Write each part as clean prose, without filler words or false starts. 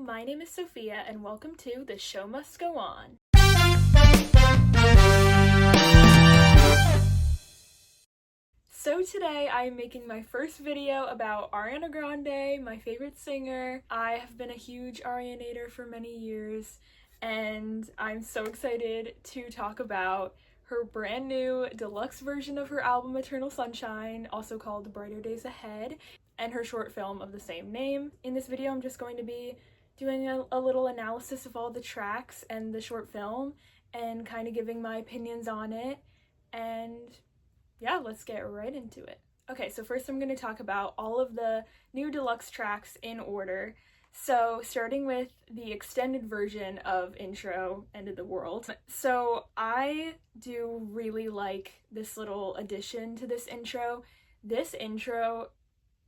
my name is Sophia, and welcome to The Show Must Go On. So today I am making my first video about Ariana Grande, my favorite singer. I have been a huge Arianator for many years, and I'm so excited to talk about her brand new deluxe version of her album Eternal Sunshine, also called Brighter Days Ahead, and her short film of the same name. In this video I'm just going to be doing a little analysis of all the tracks and the short film and kind of giving my opinions on it, and yeah, let's get right into it. Okay, so first I'm going to talk about all of the new deluxe tracks in order. So starting with the extended version of Intro, End of the World. So I do really like this little addition to this intro. This intro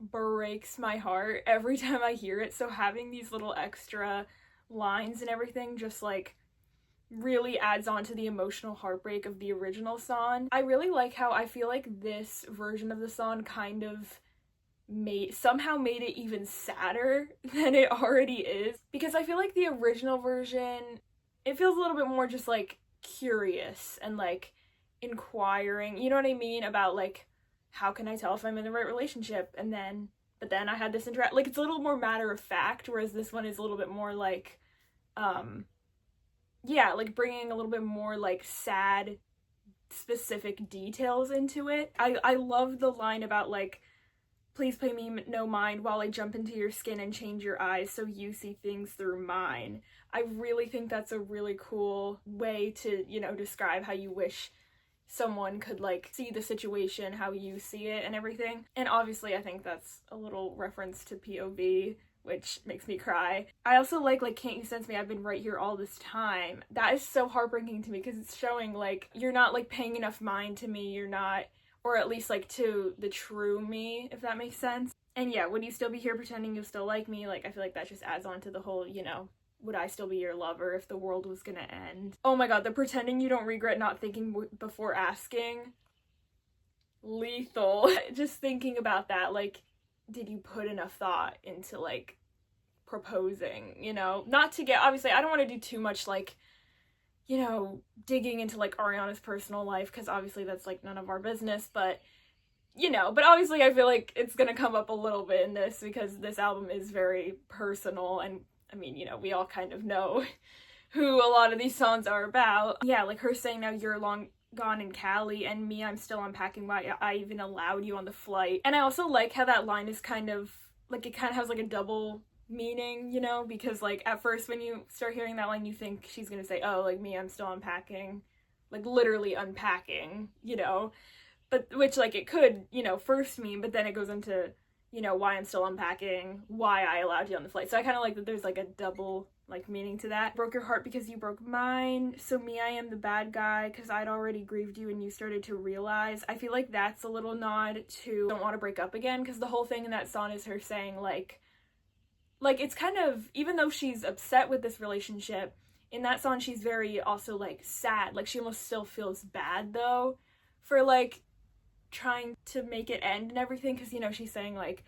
breaks my heart every time I hear it, so having these little extra lines and everything just like really adds on to the emotional heartbreak of the original song. I really like how I feel like this version of the song kind of somehow made it even sadder than it already is, because I feel like the original version, it feels a little bit more just like curious and like inquiring, you know what I mean, about like how can I tell if I'm in the right relationship, but then I had this like it's a little more matter of fact, whereas this one is a little bit more like yeah, like bringing a little bit more like sad specific details into it. I love the line about like, please pay me no mind while I jump into your skin and change your eyes so you see things through mine. I really think that's a really cool way to, you know, describe how you wish someone could like see the situation, how you see it and everything. And obviously I think that's a little reference to POV, which makes me cry. I also like Can't You Sense Me, I've been right here all this time. That is so heartbreaking to me because it's showing like you're not like paying enough mind to me, you're not, or at least like to the true me, if that makes sense. And yeah, would you still be here pretending you still like me? Like I feel like that just adds on to the whole, you know, would I still be your lover if the world was gonna end? Oh my god, the pretending you don't regret not thinking before asking. Lethal. Just thinking about that, like, did you put enough thought into like proposing, you know? Not to get, obviously I don't want to do too much like, you know, digging into like Ariana's personal life, because obviously that's like none of our business, but you know, but obviously I feel like it's gonna come up a little bit in this because this album is very personal, and I mean, you know, we all kind of know who a lot of these songs are about. Yeah, like her saying now you're long gone in Cali, and me, I'm still unpacking why I even allowed you on the flight. And I also like how that line is kind of like, it kind of has like a double meaning, you know, because like at first when you start hearing that line you think she's gonna say, oh, like me, I'm still unpacking, like literally unpacking, you know, but which like it could, you know, first mean, but then it goes into, you know, why I'm still unpacking, why I allowed you on the flight. So I kind of like that there's like a double like meaning to that. Broke your heart because you broke mine, so me, I am the bad guy because I'd already grieved you and you started to realize. I feel like that's a little nod to don't want to break up again, because the whole thing in that song is her saying like it's kind of, even though she's upset with this relationship, in that song she's very also like sad, like she almost still feels bad though for like trying to make it end and everything, because you know she's saying like,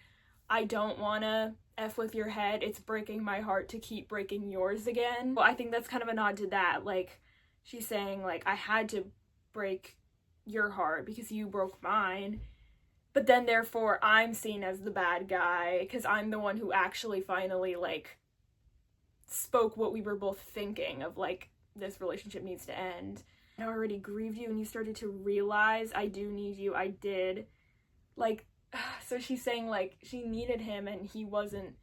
I don't wanna F with your head, it's breaking my heart to keep breaking yours again. Well, I think that's kind of a nod to that, like she's saying like I had to break your heart because you broke mine, but then therefore I'm seen as the bad guy because I'm the one who actually finally like spoke what we were both thinking of, like this relationship needs to end. I already grieved you and you started to realize I do need you, I did. Like, so she's saying like she needed him and he wasn't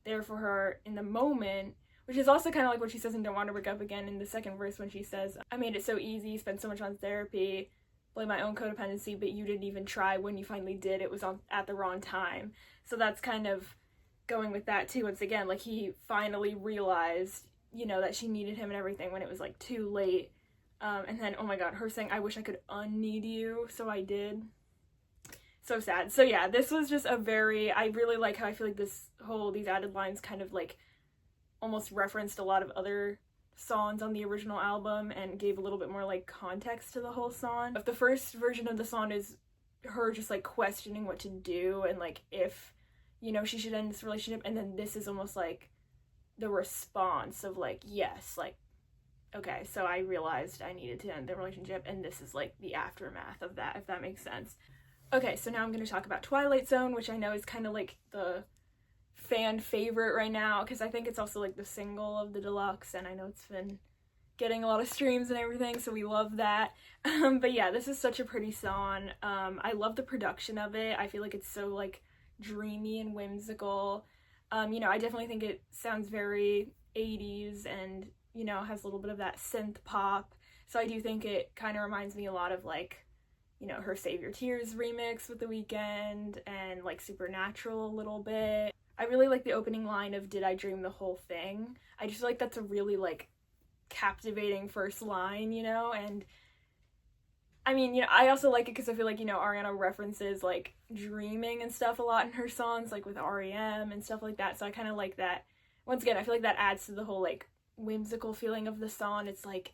there for her in the moment, which is also kind of like what she says in Don't Want to Break Up Again in the second verse when she says, I made it so easy, spent so much on therapy, blame my own codependency, but you didn't even try. When you finally did, it was at the wrong time. So that's kind of going with that too. Once again, like he finally realized, you know, that she needed him and everything when it was like too late. And then, oh my god, her saying, I wish I could unneed you, so I did. So sad. So yeah, this was just a very, I really like how I feel like these added lines kind of like almost referenced a lot of other songs on the original album and gave a little bit more like context to the whole song. But the first version of the song is her just like questioning what to do and like if, you know, she should end this relationship, and then this is almost like the response of like, yes, like, okay, so I realized I needed to end the relationship, and this is like the aftermath of that, if that makes sense. Okay, so now I'm going to talk about Twilight Zone, which I know is kind of like the fan favorite right now, because I think it's also like the single of the deluxe, and I know it's been getting a lot of streams and everything, so we love that. But yeah, this is such a pretty song. I love the production of it. I feel like it's so like dreamy and whimsical. You know, I definitely think it sounds very 80s and, you know, has a little bit of that synth pop. So I do think it kind of reminds me a lot of like, you know, her Save Your Tears remix with The Weeknd, and like Supernatural a little bit. I really like the opening line of "Did I dream the whole thing?" I just feel like that's a really like captivating first line, you know. And I mean, you know, I also like it because I feel like, you know, Ariana references like dreaming and stuff a lot in her songs, like with REM and stuff like that. So I kind of like that. Once again, I feel like that adds to the whole like whimsical feeling of the song. It's like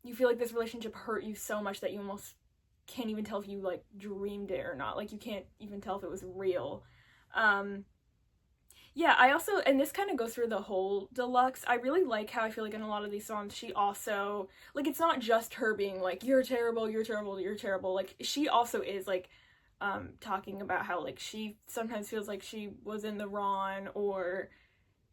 you feel like this relationship hurt you so much that you almost can't even tell if you like dreamed it or not. Like you can't even tell if it was real. Yeah, I also, and this kind of goes through the whole deluxe, I really like how I feel like in a lot of these songs she also, like, it's not just her being like, you're terrible, you're terrible, you're terrible. Like, she also is like talking about how like she sometimes feels like she was in the wrong, or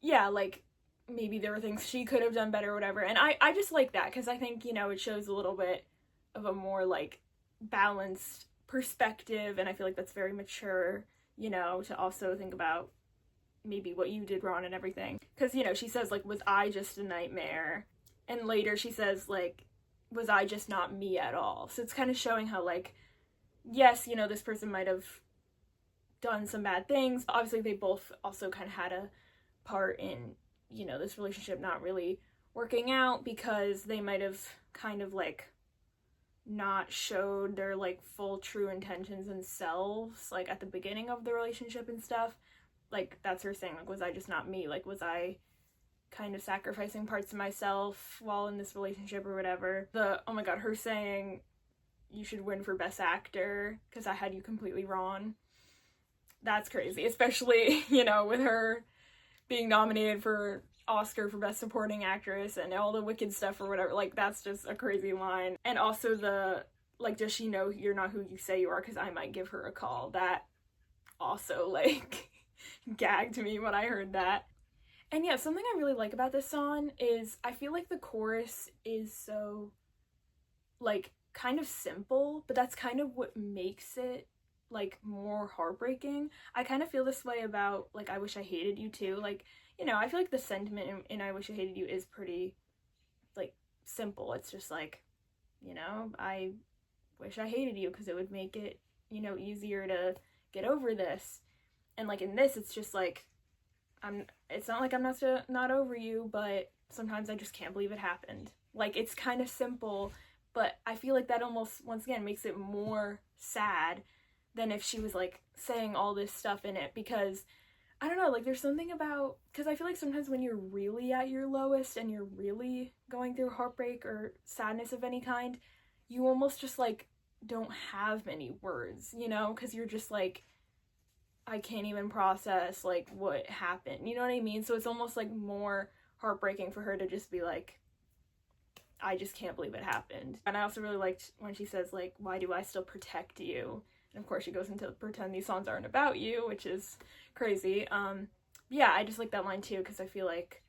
yeah, like maybe there were things she could have done better or whatever. And I just like that because I think, you know, it shows a little bit of a more like balanced perspective, and I feel like that's very mature, you know, to also think about maybe what you did wrong and everything. Because, you know, she says like, was I just a nightmare? And later she says like, was I just not me at all? So it's kind of showing how like, yes, you know, this person might have done some bad things. Obviously they both also kind of had a part in, you know, this relationship not really working out because they might have kind of like not showed their like full true intentions and selves like at the beginning of the relationship and stuff. Like that's her saying like, was I just not me? Like, was I kind of sacrificing parts of myself while in this relationship or whatever? Oh my god, her saying you should win for best actor because I had you completely wrong. That's crazy, especially, you know, with her being nominated for Oscar for best supporting actress and all the wicked stuff or whatever. Like, that's just a crazy line. And also the like, does she know you're not who you say you are because I might give her a call? That also like gagged me when I heard that. And yeah, something I really like about this song is I feel like the chorus is so like kind of simple, but that's kind of what makes it like more heartbreaking. I kind of feel this way about like I Wish I Hated You too. Like, you know, I feel like the sentiment in I Wish I Hated You is pretty like simple. It's just like, you know, I wish I hated you because it would make it, you know, easier to get over this. And like in this, it's just like, it's not like I'm not over you, but sometimes I just can't believe it happened. Like, it's kind of simple, but I feel like that almost, once again, makes it more sad than if she was like saying all this stuff in it, because I don't know, like there's something about, because I feel like sometimes when you're really at your lowest and you're really going through heartbreak or sadness of any kind, you almost just like don't have many words, you know, because you're just like, I can't even process like what happened, you know what I mean? So it's almost like more heartbreaking for her to just be like, I just can't believe it happened. And I also really liked when she says like, why do I still protect you? And of course she goes into pretend these songs aren't about you, which is crazy. Yeah, I just like that line too, because I feel like,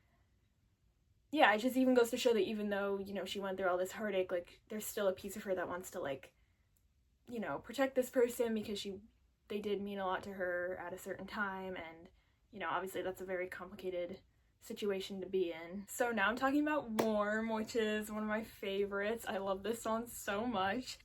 yeah, it just even goes to show that even though, you know, she went through all this heartache, like there's still a piece of her that wants to like, you know, protect this person because they did mean a lot to her at a certain time, and, you know, obviously that's a very complicated situation to be in. So now I'm talking about Warm, which is one of my favorites. I love this song so much.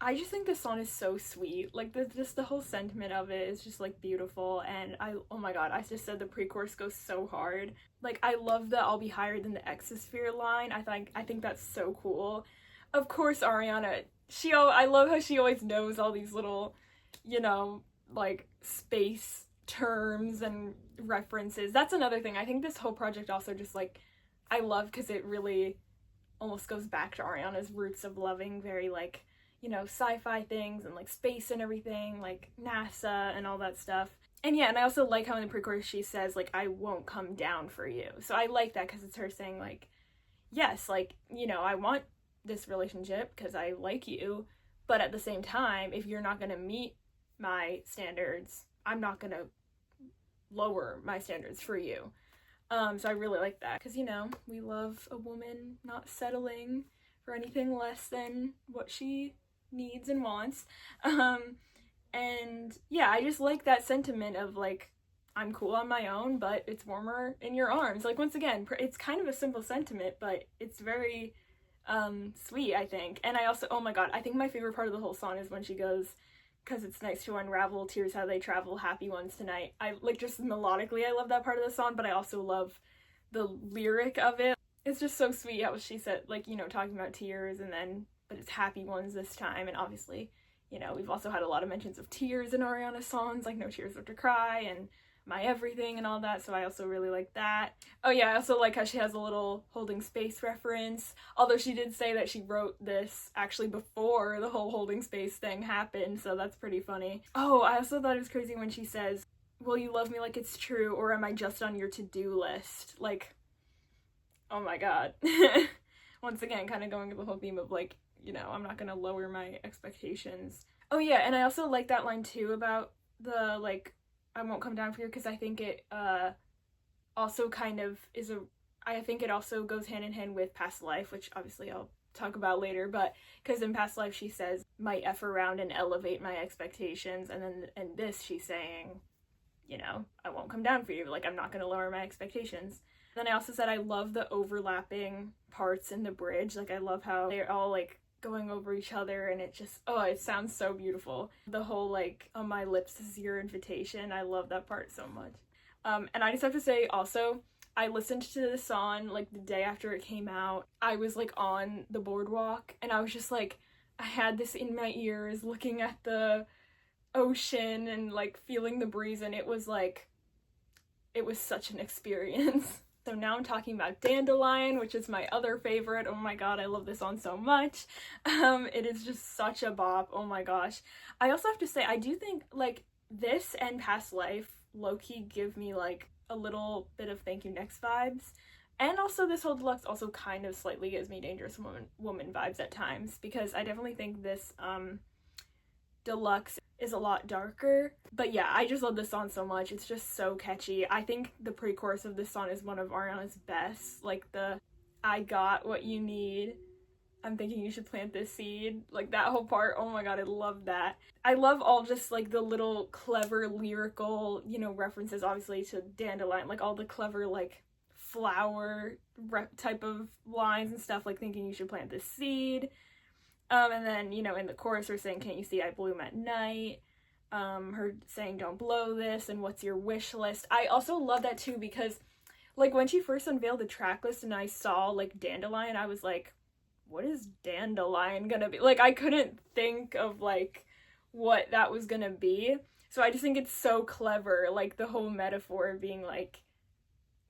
I just think this song is so sweet. Like, just the whole sentiment of it is just, like, beautiful, and oh my god, I just said the pre-chorus goes so hard. Like, I love the I'll be higher than the exosphere line. I think that's so cool. Of course, Ariana, I love how she always knows all these little, you know, like, space terms and references. That's another thing. I think this whole project also just, like, I love because it really almost goes back to Ariana's roots of loving very, like, you know, sci-fi things and, like, space and everything, like NASA and all that stuff. And yeah, and I also like how in the pre-chorus she says, like, I won't come down for you. So I like that because it's her saying, like, yes, like, you know, I want this relationship because I like you, but at the same time, if you're not going to meet my standards, I'm not going to lower my standards for you. So I really like that because, you know, we love a woman not settling for anything less than what she needs and wants. And yeah, I just like that sentiment of, like, I'm cool on my own, but it's warmer in your arms. Like, once again, it's kind of a simple sentiment, but it's very sweet, I think. And I also, oh my god, I think my favorite part of the whole song is when she goes, because it's nice to unravel tears how they travel, happy ones tonight. I like, just melodically, I love that part of the song, but I also love the lyric of it. It's just so sweet how she said, like, you know, talking about tears, and then, but it's happy ones this time. And obviously, you know, we've also had a lot of mentions of tears in Ariana's songs, like No Tears Left to Cry and My Everything and all that, so I also really like that. Oh yeah, I also like how she has a little holding space reference, although she did say that she wrote this actually before the whole holding space thing happened, so that's pretty funny. Oh, I also thought it was crazy when she says, will you love me like it's true, or am I just on your to-do list? Like, oh my god. Once again, kind of going to the whole theme of, like, you know, I'm not gonna lower my expectations. Oh yeah, and I also like that line too about the, like, I won't come down for you, because I think it also kind of is I think it also goes hand in hand with Past Life, which obviously I'll talk about later, but because in Past Life she says, might F around and elevate my expectations, and then in this she's saying, you know, I won't come down for you, like, I'm not gonna lower my expectations. Then I also said I love the overlapping parts in the bridge, like, I love how they're all, like, going over each other, and it just, oh, it sounds so beautiful. The whole, like, on my lips is your invitation, I love that part so much. And I just have to say also, I listened to this song, like, the day after it came out. I was, like, on the boardwalk, and I was just, like, I had this in my ears, looking at the ocean and, like, feeling the breeze, and it was, like, it was such an experience. So now I'm talking about Dandelion, which is my other favorite. Oh my god, I love this song so much. It is just such a bop. Oh my gosh. I also have to say, I do think, like, this and Past Life low-key give me, like, a little bit of Thank You Next vibes. And also this whole deluxe also kind of slightly gives me Dangerous Woman vibes at times, because I definitely think this deluxe is a lot darker. But yeah, I just love this song so much. It's just so catchy. I think the pre-chorus of this song is one of Ariana's best. Like, the I got what you need, I'm thinking you should plant this seed, like, that whole part, oh my god, I love that. I love all just, like, the little clever lyrical, you know, references obviously to Dandelion, like, all the clever, like, flower type of lines and stuff, like thinking you should plant this seed. And then, you know, in the chorus we're saying, can't you see I bloom at night? Her saying, don't blow this, and what's your wish list? I also love that too, because, like, when she first unveiled the track list and I saw, like, Dandelion, I was like, what is Dandelion gonna be? Like, I couldn't think of, like, what that was gonna be. So I just think it's so clever, like, the whole metaphor of being, like,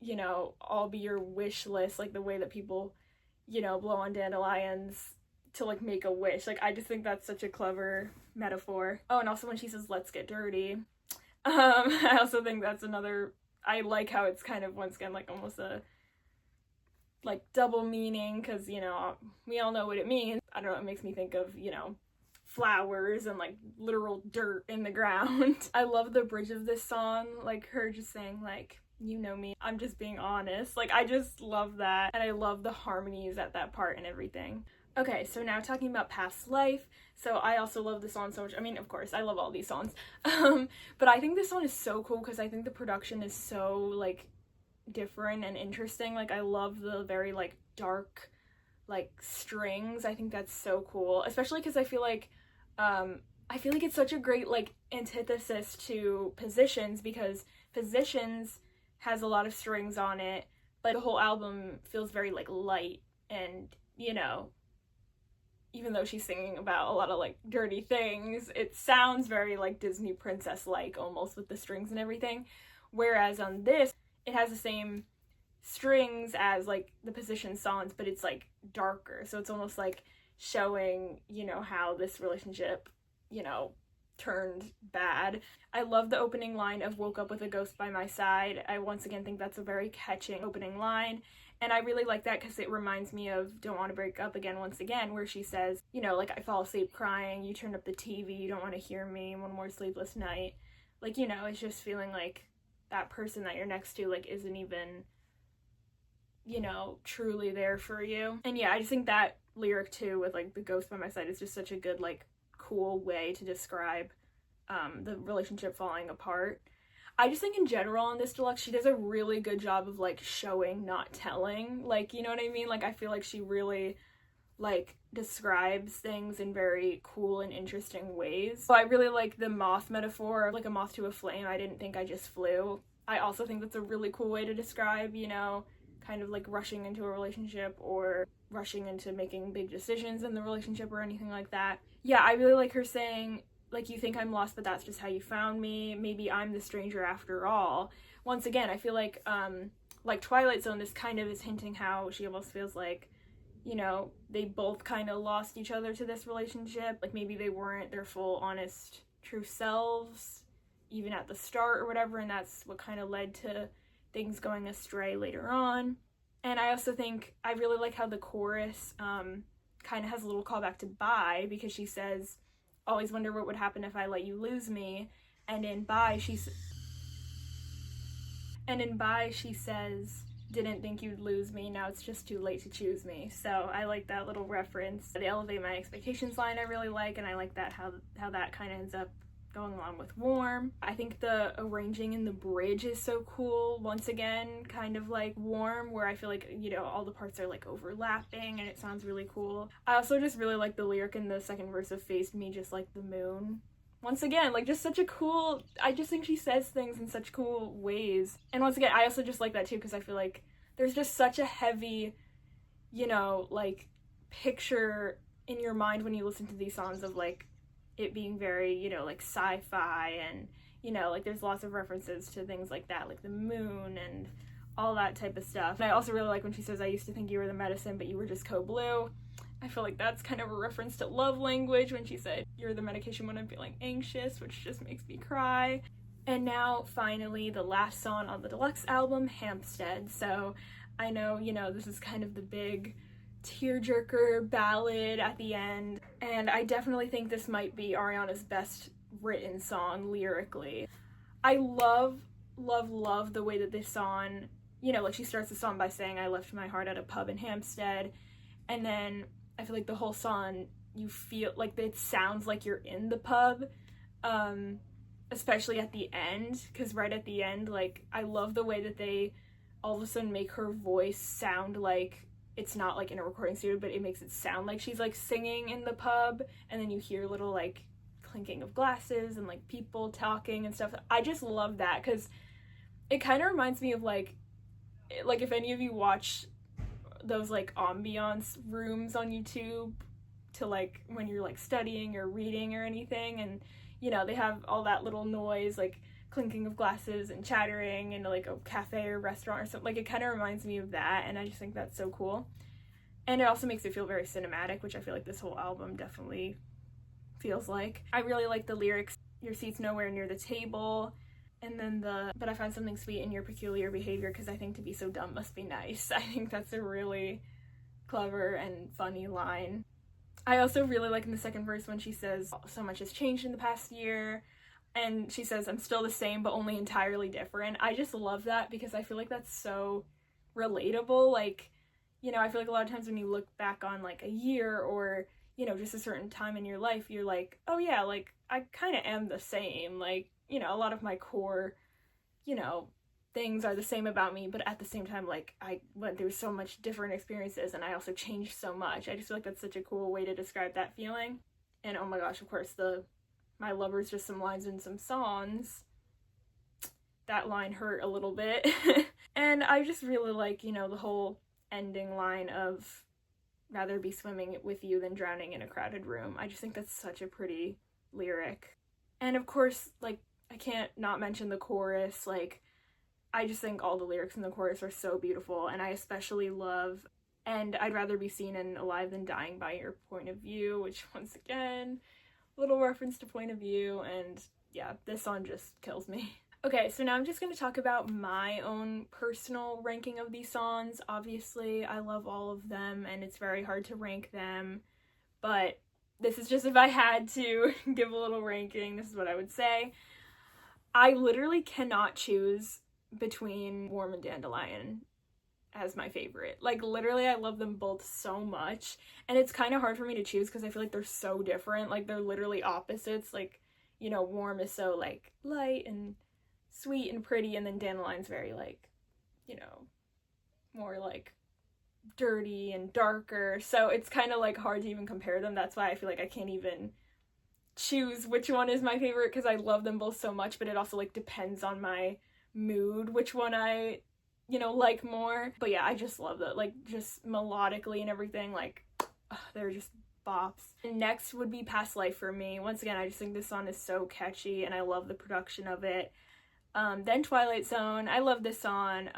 you know, I'll be your wish list, like, the way that people, you know, blow on dandelions to, like, make a wish. Like, I just think that's such a clever metaphor. Oh, and also when she says, let's get dirty. I also think that's another, I like how it's kind of, once again, like, almost a, like, double meaning, because, you know, we all know what it means. I don't know, it makes me think of, you know, flowers and, like, literal dirt in the ground. I love the bridge of this song, like, her just saying, like, you know me, I'm just being honest. Like, I just love that, and I love the harmonies at that part and everything. Okay, so now talking about Past Life. So I also love this song so much. I mean, of course, I love all these songs. But I think this song is so cool because I think the production is so, like, different and interesting. Like, I love the very, like, dark, like, strings. I think that's so cool, especially because I feel like it's such a great, like, antithesis to Positions, because Positions has a lot of strings on it, but the whole album feels very, like, light, and, you know, even though she's singing about a lot of, like, dirty things, it sounds very, like, Disney princess-like almost with the strings and everything. Whereas on this, it has the same strings as, like, the Position songs, but it's, like, darker. So it's almost like showing, you know, how this relationship, you know, turned bad. I love the opening line of "woke up with a ghost by my side." I once again think that's a very catching opening line. And I really like that because it reminds me of "Don't Want to Break Up Again" once again, where she says, you know, like, I fall asleep crying, you turn up the TV, you don't want to hear me, one more sleepless night. Like, you know, it's just feeling like that person that you're next to, like, isn't even, you know, truly there for you. And yeah, I just think that lyric too with like the ghost by my side is just such a good, like, cool way to describe the relationship falling apart. I just think in general on this deluxe she does a really good job of like showing, not telling. Like, you know what I mean? Like, I feel like she really like describes things in very cool and interesting ways. So I really like the moth metaphor, like a moth to a flame. I didn't think, I just flew. I also think that's a really cool way to describe, you know, kind of like rushing into a relationship or rushing into making big decisions in the relationship or anything like that. Yeah, I really like her saying, like, you think I'm lost, but that's just how you found me. Maybe I'm the stranger after all. Once again, I feel like Twilight Zone, this kind of is hinting how she almost feels like, you know, they both kind of lost each other to this relationship. Like, maybe they weren't their full, honest, true selves, even at the start or whatever, and that's what kind of led to things going astray later on. And I also think, I really like how the chorus kind of has a little callback to Bye, because she says, always wonder what would happen if I let you lose me. And in Bye, she says, didn't think you'd lose me, now it's just too late to choose me. So I like that little reference. The elevate my expectations line I really like, and I like that how that kind of ends up going along with Warm. I think the arranging in the bridge is so cool. Once again, kind of like Warm, where I feel like, you know, all the parts are like overlapping and it sounds really cool. I also just really like the lyric in the second verse of Faced Me Just Like the Moon. Once again, like, just such a cool, I just think she says things in such cool ways. And once again, I also just like that too, because I feel like there's just such a heavy, you know, like, picture in your mind when you listen to these songs of like it being very, you know, like sci-fi, and, you know, like there's lots of references to things like that, like the moon and all that type of stuff. And I also really like when she says, I used to think you were the medicine, but you were just code blue. I feel like that's kind of a reference to Love Language when she said, you're the medication when I'm feeling anxious, which just makes me cry. And now, finally, the last song on the deluxe album, Hampstead. So I know, you know, this is kind of the big tearjerker ballad at the end, and I definitely think this might be Ariana's best written song lyrically. I love the way that this song, you know, like, she starts the song by saying, I left my heart at a pub in Hampstead, and then I feel like the whole song, you feel like it sounds like you're in the pub, especially at the end, because right at the end, like, I love the way that they all of a sudden make her voice sound like it's not like in a recording studio, but it makes it sound like she's like singing in the pub, and then you hear little like clinking of glasses and like people talking and stuff. I just love that, because it kind of reminds me of like if any of you watch those like ambiance rooms on YouTube to like when you're like studying or reading or anything, and you know, they have all that little noise, like clinking of glasses and chattering in like a cafe or restaurant or something. Like, it kind of reminds me of that, and I just think that's so cool. And it also makes it feel very cinematic, which I feel like this whole album definitely feels like. I really like the lyrics, your seat's nowhere near the table, and then but I find something sweet in your peculiar behavior, because I think to be so dumb must be nice. I think that's a really clever and funny line. I also really like in the second verse when she says, so much has changed in the past year, and she says, I'm still the same, but only entirely different. I just love that, because I feel like that's so relatable. Like, you know, I feel like a lot of times when you look back on like a year or, you know, just a certain time in your life, you're like, oh yeah, like, I kind of am the same. Like, you know, a lot of my core, you know, things are the same about me, but at the same time, like, I went through so much different experiences, and I also changed so much. I just feel like that's such a cool way to describe that feeling. And oh my gosh, of course, my lover's just some lines in some songs. That line hurt a little bit. And I just really like, you know, the whole ending line of rather be swimming with you than drowning in a crowded room. I just think that's such a pretty lyric. And of course, like, I can't not mention the chorus. Like, I just think all the lyrics in the chorus are so beautiful, and I especially love, and I'd rather be seen and alive than dying by your point of view, which once again, little reference to Point of View, and yeah, this song just kills me. Okay, so now I'm just going to talk about my own personal ranking of these songs. Obviously, I love all of them, and it's very hard to rank them, but this is just if I had to give a little ranking, this is what I would say. I literally cannot choose between Warm and Dandelion as my favorite. Like, literally, I love them both so much, and it's kind of hard for me to choose because I feel like they're so different. Like, they're literally opposites. Like, you know, Warm is so, like, light and sweet and pretty, and then Dandelion's very, like, you know, more, like, dirty and darker, so it's kind of, like, hard to even compare them. That's why I feel like I can't even choose which one is my favorite, because I love them both so much, but it also, like, depends on my mood which one I, you know, like more. But yeah, I just love that, like, just melodically and everything, like, they're just bops. And next would be Past Life for me. Once again, I just think this song is so catchy, and I love the production of it. Then Twilight Zone. I love this song.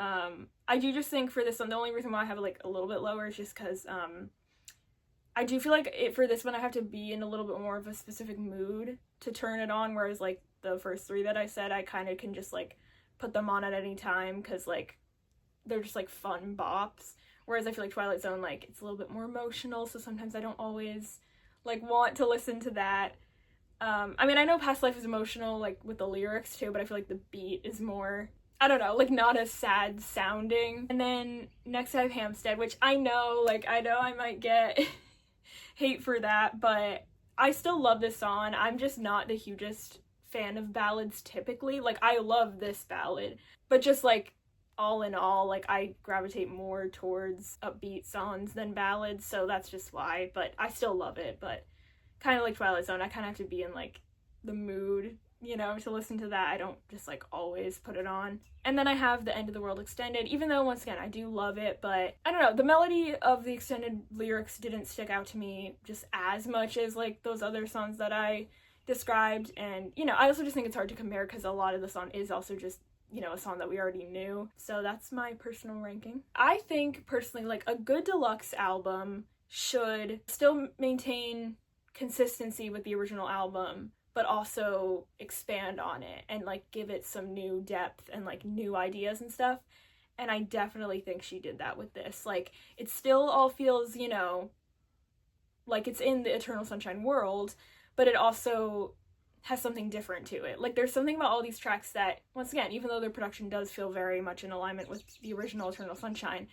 I do just think for this one, the only reason why I have it, like, a little bit lower is just because, I do feel like for this one, I have to be in a little bit more of a specific mood to turn it on, whereas, like, the first three that I said, I kind of can just, like, put them on at any time, because, like, they're just, like, fun bops. Whereas I feel like Twilight Zone, like, it's a little bit more emotional, so sometimes I don't always, like, want to listen to that. I mean, I know Past Life is emotional, like, with the lyrics, too, but I feel like the beat is more, I don't know, like, not as sad sounding. And then next I have Hampstead, which I know I might get hate for that, but I still love this song. I'm just not the hugest fan of ballads typically. Like, I love this ballad, but just, like, all in all, like, I gravitate more towards upbeat songs than ballads, so that's just why. But I still love it, but kind of like Twilight Zone, I kind of have to be in, like, the mood, you know, to listen to that. I don't just, like, always put it on. And then I have The End of the World Extended, even though, once again, I do love it, but I don't know, the melody of the extended lyrics didn't stick out to me just as much as, like, those other songs that I described. And, you know, I also just think it's hard to compare because a lot of the song is also just, you know, a song that we already knew. So that's my personal ranking. I think, personally, like, a good deluxe album should still maintain consistency with the original album, but also expand on it and, like, give it some new depth and, like, new ideas and stuff. And I definitely think she did that with this. Like, it still all feels, you know, like it's in the Eternal Sunshine world, but it also has something different to it. Like, there's something about all these tracks that, once again, even though their production does feel very much in alignment with the original Eternal Sunshine,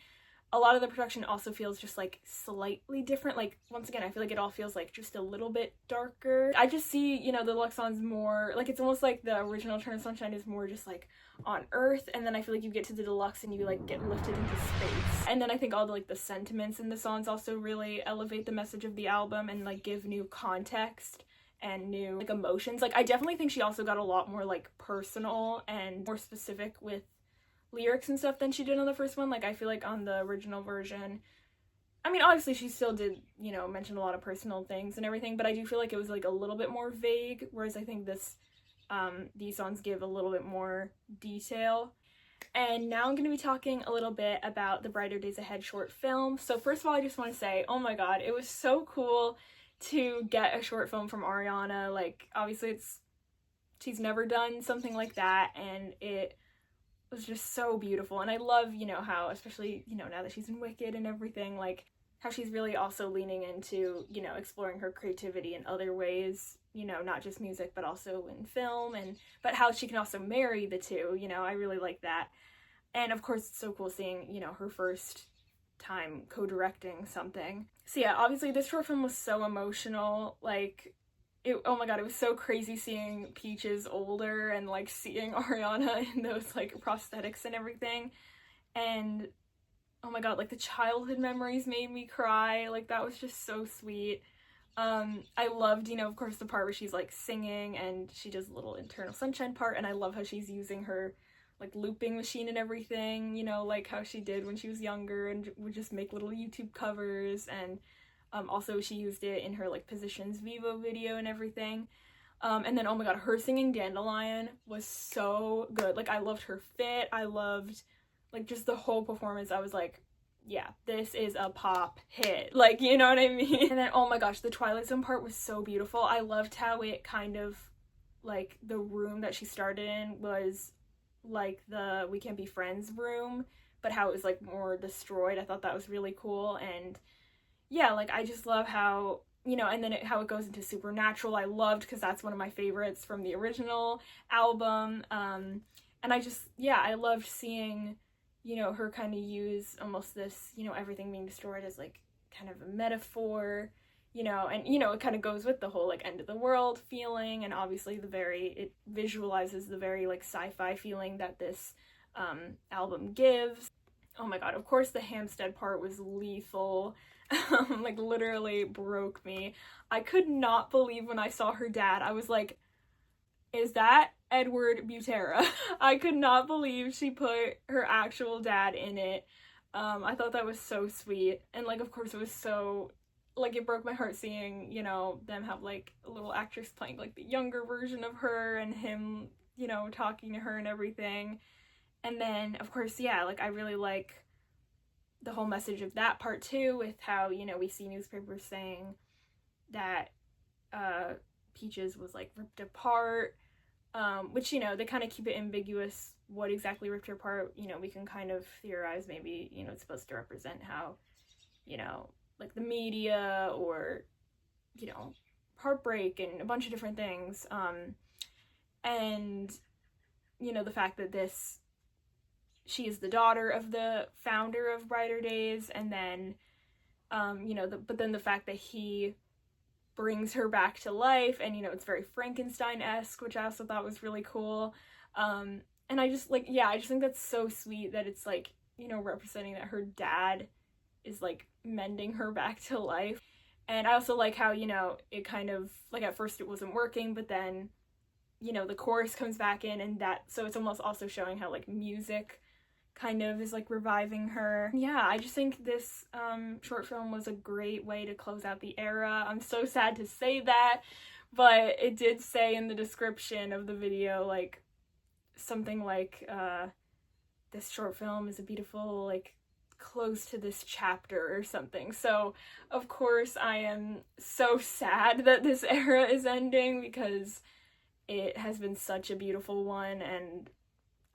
a lot of the production also feels just, like, slightly different. Like, once again, I feel like it all feels, like, just a little bit darker. I just see, you know, the deluxe songs more, like, it's almost like the original Eternal Sunshine is more just, like, on Earth, and then I feel like you get to the deluxe and you, like, get lifted into space. And then I think all the, like, the sentiments in the songs also really elevate the message of the album and, like, give new context and new, like, emotions. Like, I definitely think she also got a lot more, like, personal and more specific with lyrics and stuff than she did on the first one. Like, I feel like on the original version, I mean, obviously she still did, you know, mention a lot of personal things and everything, but I do feel like it was, like, a little bit more vague, whereas I think this, these songs give a little bit more detail. And now I'm going to be talking a little bit about the Brighter Days Ahead short film. So first of all, I just want to say, oh my god, it was so cool to get a short film from Ariana. Like, obviously she's never done something like that, and it was just so beautiful. And I love, you know, how, especially, you know, now that she's in Wicked and everything, like, how she's really also leaning into, you know, exploring her creativity in other ways, you know, not just music, but also in film, and but how she can also marry the two, you know, I really like that. And of course, it's so cool seeing, you know, her first time co-directing something. So yeah, obviously this short film was so emotional. Like, oh my god, it was so crazy seeing Peaches older and, like, seeing Ariana in those, like, prosthetics and everything. And oh my god, like, the childhood memories made me cry. Like, that was just so sweet. I loved, you know, of course, the part where she's, like, singing and she does a little Eternal Sunshine part, and I love how she's using her, like, looping machine and everything, you know, like how she did when she was younger and would just make little YouTube covers. And also she used it in her, like, Positions Vivo video and everything. And then, oh my god, her singing Dandelion was so good. Like, I loved her fit. I loved, like, just the whole performance. I was like, yeah, this is a pop hit. Like, you know what I mean? And then, oh my gosh, the Twilight Zone part was so beautiful. I loved how it kind of, like, the room that she started in was like the We Can't Be Friends room, but how it was like more destroyed. I thought that was really cool. And yeah, like, I just love how, you know, and then how it goes into Supernatural, I loved, because that's one of my favorites from the original album. And I just, yeah, I loved seeing, you know, her kind of use almost this, you know, everything being destroyed as like kind of a metaphor, you know, and, you know, it kind of goes with the whole like end of the world feeling, and obviously it visualizes the very like sci-fi feeling that this album gives. Oh my god, of course the Hampstead part was lethal. Like, literally broke me. I could not believe when I saw her dad. I was like, is that Edward Butera? I could not believe she put her actual dad in it. I thought that was so sweet. And like, of course, it was so, like, it broke my heart seeing, you know, them have like a little actress playing like the younger version of her, and him, you know, talking to her and everything. And then, of course, yeah, like, I really like the whole message of that part too, with how, you know, we see newspapers saying that Peaches was like ripped apart, which, you know, they kind of keep it ambiguous what exactly ripped her apart. You know, we can kind of theorize maybe, you know, it's supposed to represent how, you know, like the media, or, you know, heartbreak and a bunch of different things. And, you know, the fact that she is the daughter of the founder of Brighter Days, and then, you know, but then the fact that he brings her back to life, and, you know, it's very Frankenstein-esque, which I also thought was really cool. And I just, like, yeah, I just think that's so sweet that it's, like, you know, representing that her dad is, like, mending her back to life. And I also like how, you know, it kind of, like, at first it wasn't working, but then, you know, the chorus comes back in, and that, so it's almost also showing how, like, music kind of is like reviving her. Yeah, I just think this short film was a great way to close out the era. I'm so sad to say that, but it did say in the description of the video, like, something like, this short film is a beautiful, like, close to this chapter or something. So, of course, I am so sad that this era is ending, because it has been such a beautiful one, and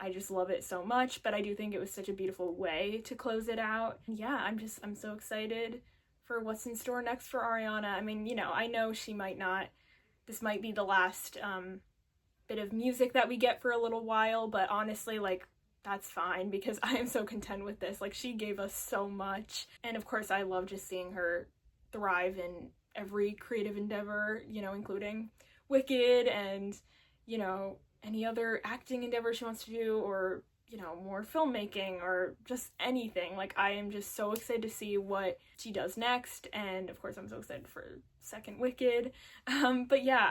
I just love it so much, but I do think it was such a beautiful way to close it out. Yeah, I'm so excited for what's in store next for Ariana. I mean, you know, I know this might be the last bit of music that we get for a little while, but honestly, like, that's fine, because I am so content with this. Like, she gave us so much, and of course I love just seeing her thrive in every creative endeavor, you know, including Wicked, and, you know, any other acting endeavor she wants to do, or, you know, more filmmaking, or just anything. Like, I am just so excited to see what she does next, and of course I'm so excited for second Wicked. But yeah,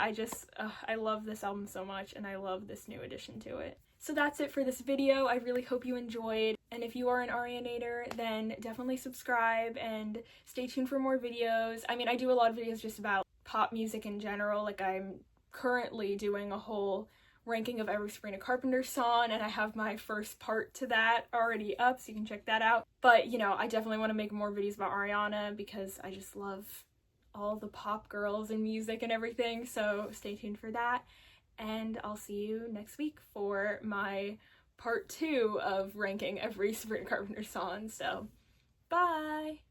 I love this album so much, and I love this new addition to it. So that's it for this video. I really hope you enjoyed, and if you are an Arianator, then definitely subscribe and stay tuned for more videos. I mean, I do a lot of videos just about pop music in general. Like, I'm currently doing a whole ranking of every Sabrina Carpenter song, and I have my first part to that already up, so you can check that out. But, you know, I definitely want to make more videos about Ariana, because I just love all the pop girls and music and everything, so stay tuned for that. And I'll see you next week for my part 2 of ranking every Sabrina Carpenter song. So, bye!